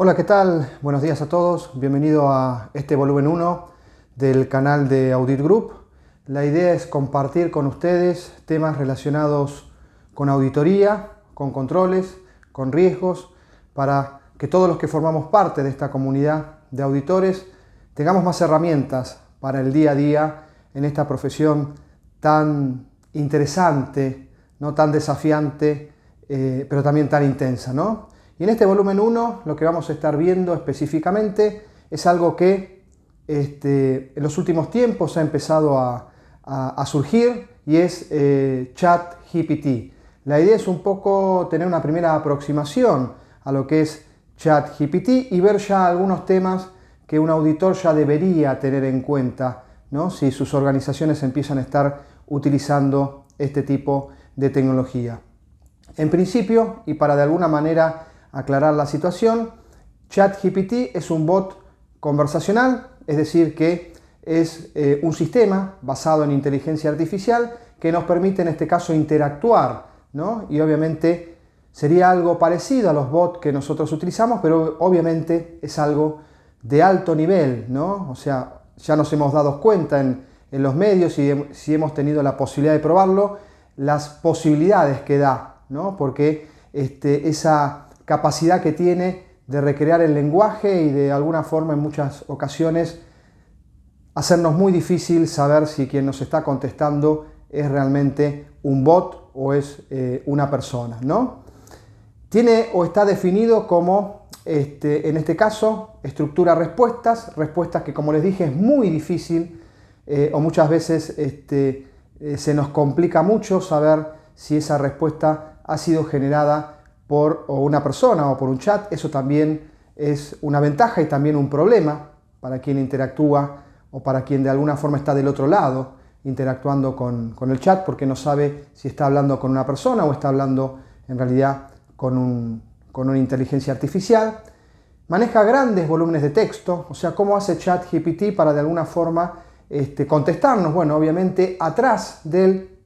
Hola, ¿qué tal? Buenos días a todos. Bienvenido a este volumen 1 del canal de Audit Group. La idea es compartir con ustedes temas relacionados con auditoría, con controles, con riesgos, para que todos los que formamos parte de esta comunidad de auditores tengamos más herramientas para el día a día en esta profesión tan interesante, no tan desafiante, pero también tan intensa, ¿no? Y en este volumen 1 lo que vamos a estar viendo específicamente es algo que en los últimos tiempos ha empezado a surgir y es ChatGPT. La idea es un poco tener una primera aproximación a lo que es ChatGPT y ver ya algunos temas que un auditor ya debería tener en cuenta, ¿no? Si sus organizaciones empiezan a estar utilizando este tipo de tecnología. En principio, y para de alguna manera aclarar la situación, ChatGPT es un bot conversacional, es decir, que es un sistema basado en inteligencia artificial que nos permite en este caso interactuar, ¿no? Y obviamente sería algo parecido a los bots que nosotros utilizamos, pero obviamente es algo de alto nivel, ¿no? O sea, ya nos hemos dado cuenta en los medios y si hemos tenido la posibilidad de probarlo, las posibilidades que da, ¿no? Porque esa capacidad que tiene de recrear el lenguaje y de alguna forma en muchas ocasiones hacernos muy difícil saber si quien nos está contestando es realmente un bot o es una persona, ¿no? Tiene o está definido como, en este caso, estructura respuestas que, como les dije, es muy difícil o muchas veces se nos complica mucho saber si esa respuesta ha sido generada por una persona o por un chat. Eso también es una ventaja y también un problema para quien interactúa o para quien de alguna forma está del otro lado interactuando con el chat, porque no sabe si está hablando con una persona o está hablando en realidad con una inteligencia artificial. Maneja grandes volúmenes de texto, o sea, ¿cómo hace ChatGPT para de alguna forma contestarnos? Bueno, obviamente atrás de él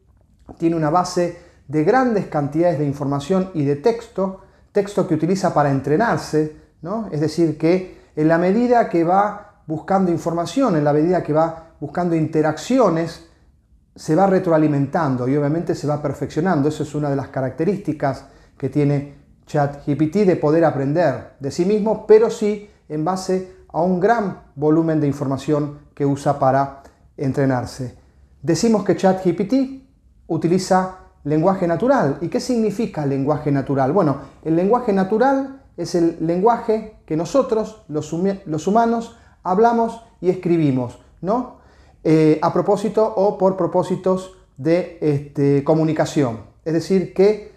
tiene una base de grandes cantidades de información y de texto que utiliza para entrenarse, ¿no? Es decir, que en la medida que va buscando información, en la medida que va buscando interacciones, se va retroalimentando y obviamente se va perfeccionando. Eso es una de las características que tiene ChatGPT, de poder aprender de sí mismo, pero sí en base a un gran volumen de información que usa para entrenarse. Decimos que ChatGPT utiliza lenguaje natural. ¿Y qué significa lenguaje natural? Bueno, el lenguaje natural es el lenguaje que nosotros, los humanos, hablamos y escribimos, ¿no? A propósito o por propósitos de comunicación. Es decir, que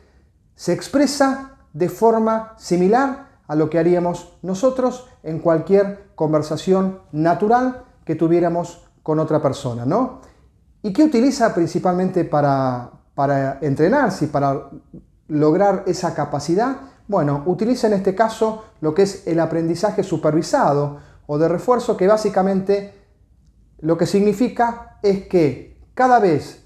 se expresa de forma similar a lo que haríamos nosotros en cualquier conversación natural que tuviéramos con otra persona, ¿no? ¿Y qué utiliza principalmente para entrenarse y para lograr esa capacidad? Bueno, utiliza en este caso lo que es el aprendizaje supervisado o de refuerzo, que básicamente lo que significa es que cada vez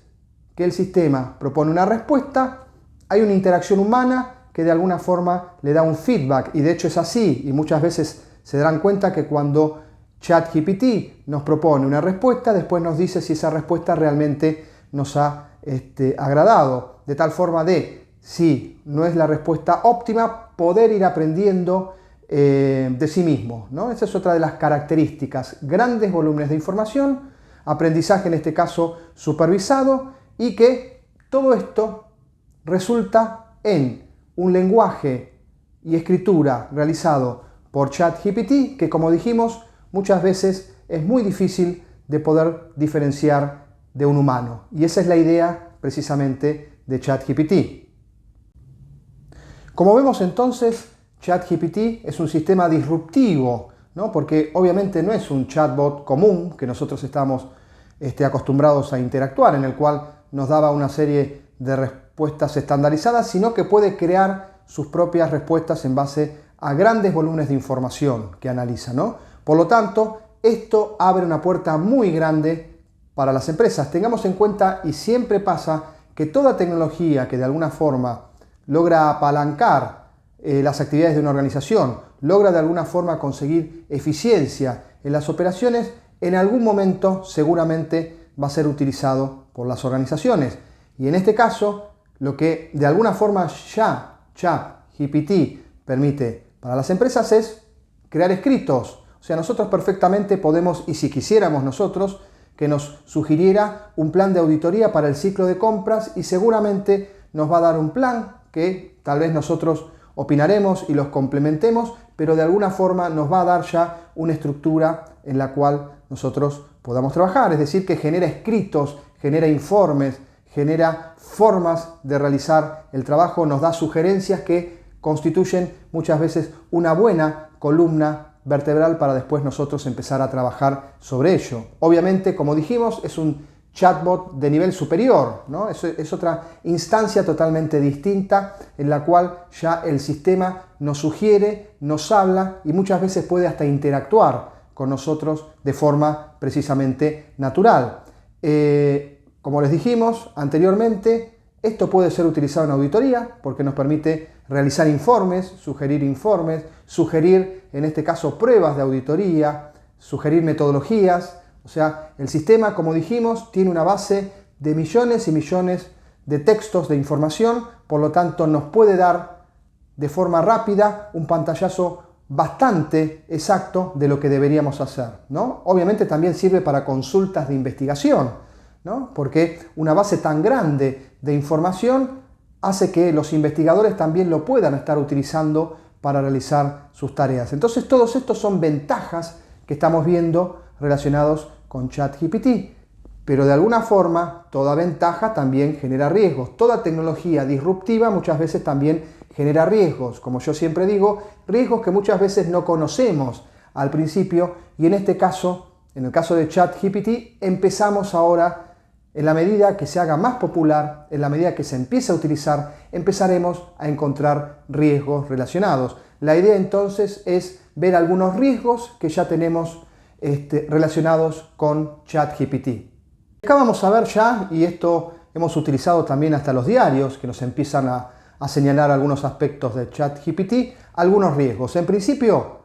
que el sistema propone una respuesta, hay una interacción humana que de alguna forma le da un feedback, y de hecho es así, y muchas veces se darán cuenta que cuando ChatGPT nos propone una respuesta, después nos dice si esa respuesta realmente nos ha agradado, de tal forma de, si no es la respuesta óptima, poder ir aprendiendo de sí mismo, ¿no? Esa es otra de las características: grandes volúmenes de información, aprendizaje en este caso supervisado, y que todo esto resulta en un lenguaje y escritura realizado por ChatGPT que, como dijimos, muchas veces es muy difícil de poder diferenciar de un humano. Y esa es la idea precisamente de ChatGPT. Como vemos entonces, ChatGPT es un sistema disruptivo, ¿no? Porque obviamente no es un chatbot común que nosotros estamos acostumbrados a interactuar, en el cual nos daba una serie de respuestas estandarizadas, sino que puede crear sus propias respuestas en base a grandes volúmenes de información que analiza, ¿no? Por lo tanto, esto abre una puerta muy grande para las empresas. Tengamos en cuenta, y siempre pasa, que toda tecnología que de alguna forma logra apalancar las actividades de una organización, logra de alguna forma conseguir eficiencia en las operaciones, en algún momento seguramente va a ser utilizado por las organizaciones. Y en este caso, lo que de alguna forma ya ChatGPT permite para las empresas es crear escritos. O sea, nosotros perfectamente podemos, y si quisiéramos nosotros, que nos sugiriera un plan de auditoría para el ciclo de compras y seguramente nos va a dar un plan que tal vez nosotros opinaremos y los complementemos, pero de alguna forma nos va a dar ya una estructura en la cual nosotros podamos trabajar. Es decir, que genera escritos, genera informes, genera formas de realizar el trabajo, nos da sugerencias que constituyen muchas veces una buena columna vertebral para después nosotros empezar a trabajar sobre ello. Obviamente, como dijimos, es un chatbot de nivel superior, ¿no? Es otra instancia totalmente distinta en la cual ya el sistema nos sugiere, nos habla y muchas veces puede hasta interactuar con nosotros de forma precisamente natural. Como les dijimos anteriormente, esto puede ser utilizado en auditoría porque nos permite realizar informes, sugerir en este caso pruebas de auditoría, sugerir metodologías. O sea, el sistema, como dijimos, tiene una base de millones y millones de textos de información, por lo tanto nos puede dar de forma rápida un pantallazo bastante exacto de lo que deberíamos hacer, ¿no? Obviamente también sirve para consultas de investigación, ¿no? Porque una base tan grande de información hace que los investigadores también lo puedan estar utilizando para realizar sus tareas. Entonces, todos estos son ventajas que estamos viendo relacionados con ChatGPT. Pero de alguna forma, toda ventaja también genera riesgos. Toda tecnología disruptiva muchas veces también genera riesgos. Como yo siempre digo, riesgos que muchas veces no conocemos al principio. Y en este caso, en el caso de ChatGPT, empezamos ahora, en la medida que se haga más popular, en la medida que se empiece a utilizar, empezaremos a encontrar riesgos relacionados. La idea entonces es ver algunos riesgos que ya tenemos relacionados con ChatGPT. Acá vamos a ver ya, y esto hemos utilizado también hasta los diarios, que nos empiezan a señalar algunos aspectos de ChatGPT, algunos riesgos. En principio,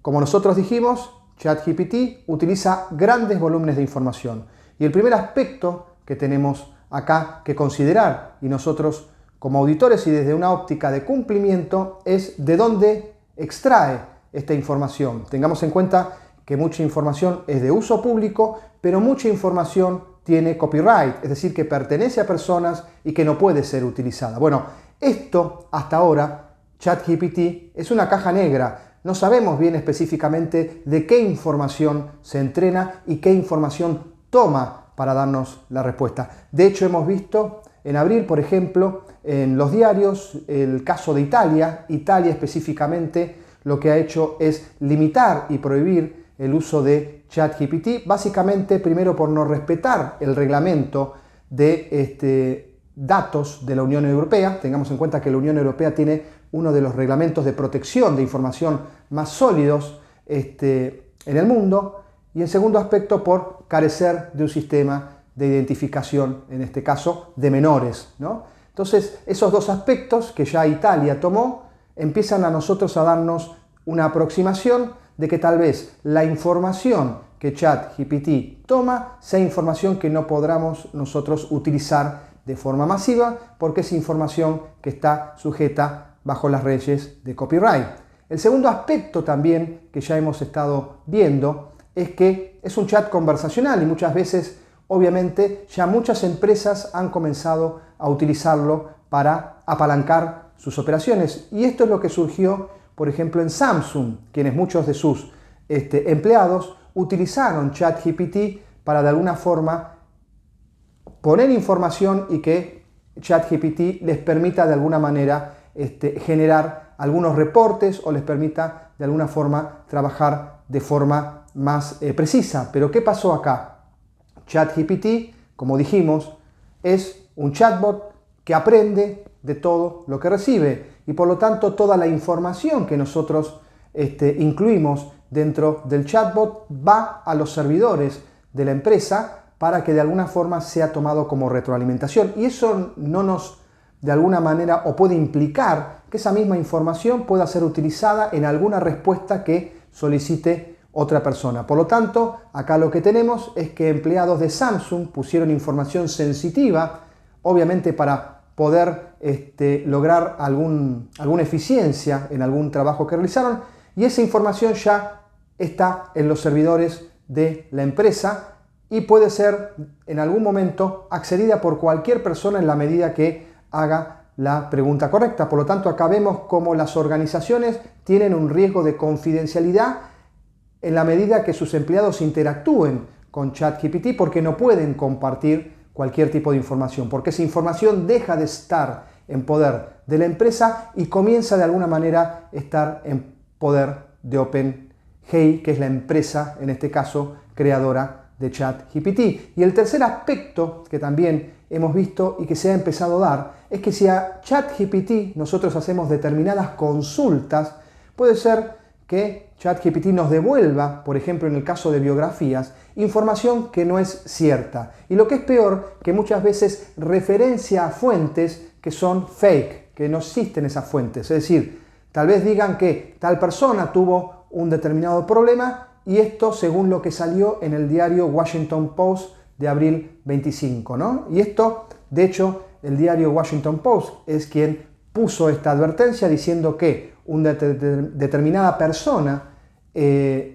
como nosotros dijimos, ChatGPT utiliza grandes volúmenes de información. Y el primer aspecto que tenemos acá que considerar, y nosotros como auditores y desde una óptica de cumplimiento, es de dónde extrae esta información. Tengamos en cuenta que mucha información es de uso público, pero mucha información tiene copyright, es decir, que pertenece a personas y que no puede ser utilizada. Bueno, esto hasta ahora, ChatGPT, es una caja negra. No sabemos bien específicamente de qué información se entrena y qué información toma para darnos la respuesta. De hecho, hemos visto en abril, por ejemplo, en los diarios, el caso de Italia. Italia específicamente lo que ha hecho es limitar y prohibir el uso de ChatGPT, básicamente primero por no respetar el reglamento de datos de la Unión Europea. Tengamos en cuenta que la Unión Europea tiene uno de los reglamentos de protección de información más sólidos en el mundo. Y en segundo aspecto, por carecer de un sistema de identificación, en este caso, de menores, ¿no? Entonces, esos dos aspectos que ya Italia tomó, empiezan a nosotros a darnos una aproximación de que tal vez la información que ChatGPT toma sea información que no podamos nosotros utilizar de forma masiva porque es información que está sujeta bajo las leyes de copyright. El segundo aspecto también que ya hemos estado viendo es que es un chat conversacional y muchas veces, obviamente, ya muchas empresas han comenzado a utilizarlo para apalancar sus operaciones. Y esto es lo que surgió, por ejemplo, en Samsung, quienes muchos de sus empleados utilizaron ChatGPT para de alguna forma poner información y que ChatGPT les permita de alguna manera generar algunos reportes o les permita de alguna forma trabajar de forma más precisa. Pero ¿qué pasó acá? ChatGPT, como dijimos, es un chatbot que aprende de todo lo que recibe y por lo tanto toda la información que nosotros incluimos dentro del chatbot va a los servidores de la empresa para que de alguna forma sea tomado como retroalimentación. Y eso no nos de alguna manera o puede implicar que esa misma información pueda ser utilizada en alguna respuesta que solicite otra persona. Por lo tanto, acá lo que tenemos es que empleados de Samsung pusieron información sensitiva, obviamente para poder lograr alguna eficiencia en algún trabajo que realizaron, y esa información ya está en los servidores de la empresa y puede ser en algún momento accedida por cualquier persona en la medida que haga la pregunta correcta. Por lo tanto, acá vemos cómo las organizaciones tienen un riesgo de confidencialidad en la medida que sus empleados interactúen con ChatGPT, porque no pueden compartir cualquier tipo de información, porque esa información deja de estar en poder de la empresa y comienza de alguna manera a estar en poder de OpenAI, que es la empresa, en este caso, creadora de ChatGPT. Y el tercer aspecto que también hemos visto y que se ha empezado a dar es que si a ChatGPT nosotros hacemos determinadas consultas, puede ser que ChatGPT nos devuelva, por ejemplo en el caso de biografías, información que no es cierta. Y lo que es peor, que muchas veces referencia a fuentes que son fake, que no existen esas fuentes. Es decir, tal vez digan que tal persona tuvo un determinado problema y esto según lo que salió en el diario Washington Post de abril 25, ¿no? Y esto, de hecho, el diario Washington Post es quien puso esta advertencia diciendo que una determinada persona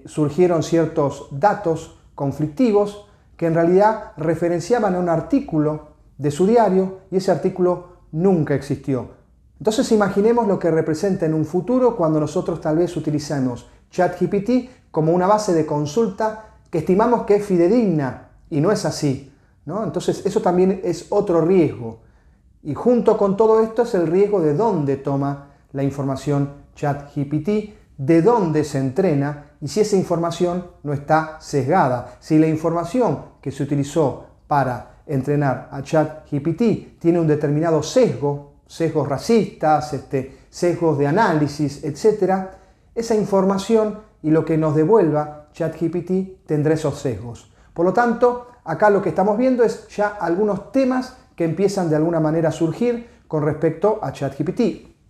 surgieron ciertos datos conflictivos que en realidad referenciaban a un artículo de su diario y ese artículo nunca existió. Entonces imaginemos lo que representa en un futuro cuando nosotros tal vez utilicemos ChatGPT como una base de consulta que estimamos que es fidedigna y no es así, ¿no? Entonces eso también es otro riesgo. Y junto con todo esto es el riesgo de dónde toma la información ChatGPT, de dónde se entrena y si esa información no está sesgada. Si la información que se utilizó para entrenar a ChatGPT tiene un determinado sesgo, sesgos racistas, sesgos de análisis, etc., esa información y lo que nos devuelva ChatGPT tendrá esos sesgos. Por lo tanto, acá lo que estamos viendo es ya algunos temas que empiezan de alguna manera a surgir con respecto a ChatGPT.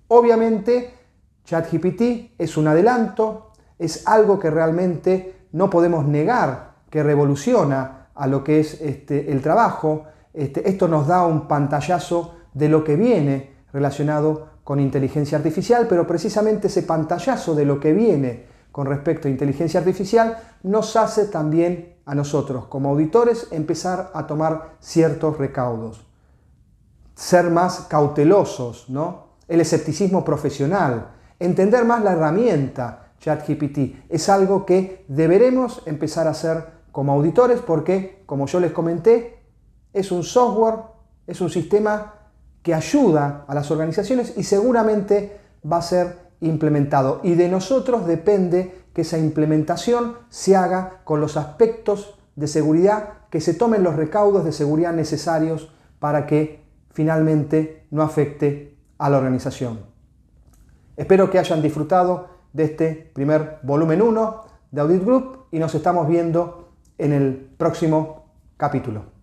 Obviamente, ChatGPT es un adelanto, es algo que realmente no podemos negar que revoluciona a lo que es el trabajo. Esto nos da un pantallazo de lo que viene relacionado con inteligencia artificial, pero precisamente ese pantallazo de lo que viene con respecto a inteligencia artificial nos hace también a nosotros como auditores empezar a tomar ciertos recaudos, ser más cautelosos, ¿no? El escepticismo profesional, entender más la herramienta ChatGPT. Es algo que deberemos empezar a hacer como auditores porque, como yo les comenté, es un software, es un sistema que ayuda a las organizaciones y seguramente va a ser implementado. Y de nosotros depende que esa implementación se haga con los aspectos de seguridad, que se tomen los recaudos de seguridad necesarios para que finalmente no afecte a la organización. Espero que hayan disfrutado de este primer volumen 1 de Audit Group y nos estamos viendo en el próximo capítulo.